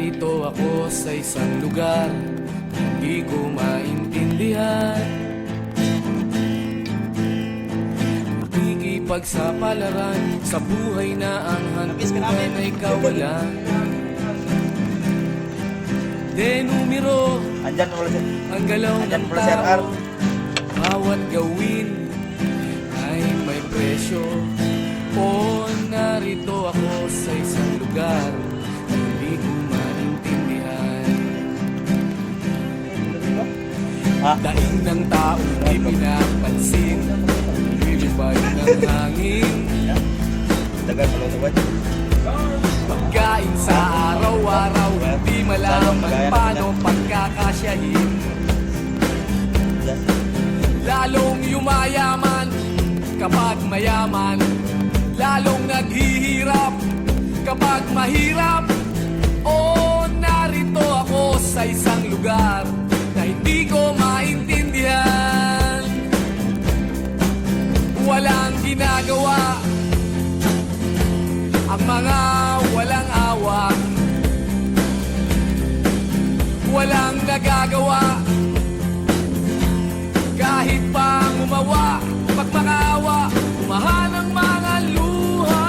Narito ako sa isang lugar hindi ko maintindihan. Pagsapalaran sa buhay na ang hantungan ay kawalan. De numero, ang galaw ng tao, bawat gawin ay may presyo. O narito ako sa isang lugar hindi ko maintindihan. Daing ng tao ay pinapansin, lumilipad ng hangin. Pagkain sa araw-araw, di malaman paano pagkakasyahin. Lalong yumayaman kapag mayaman, lalong naghihirap kapag mahirap. O narito ako sa isang lugar na hindi ko maintindihan. Walang ginagawa ang mga walang awa, walang nagagawa kahit pa umawa. Pag makaawa, umahan ang mga luha.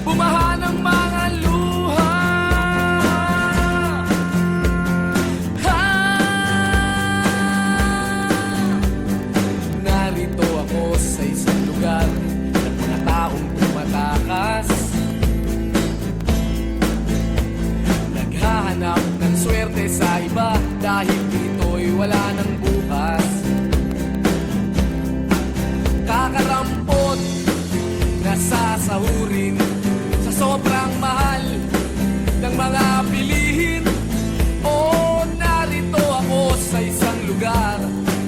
Bumahan ang mga luha. Narito ako sa isang lugar ng mga taong tumatakas, naghahanap ng swerte sa iba dahil dito'y wala ng bukas. Kakarampot na sasahurin sa sobrang mahal ng mga bilihin. O narito ako sa isang lugar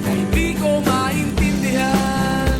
na hindi ko maintindihan.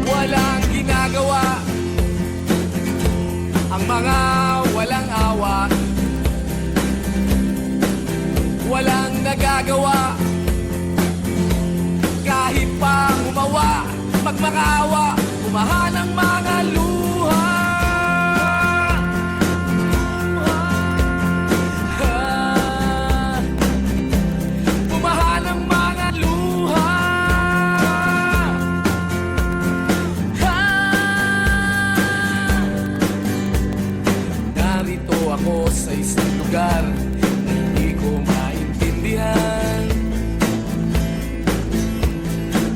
Walang ginagawa ang mga walang awa, walang nagagawa kahit pa umawa. Pag makaawa, umahan ang mga luha. Umahan ang mga luha. Narito ako sa isang lugar na hindi ko maintindihan.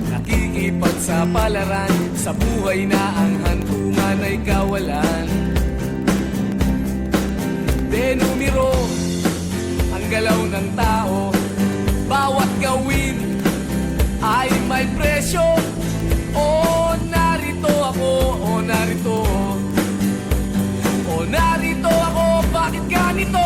Nakikipagsapalaran sa buhay na ang hantungan ay kawalan. De numero, ang galaw ng tao, bawat gawin ay may presyo. O narito ako, o narito ako, bakit ganito?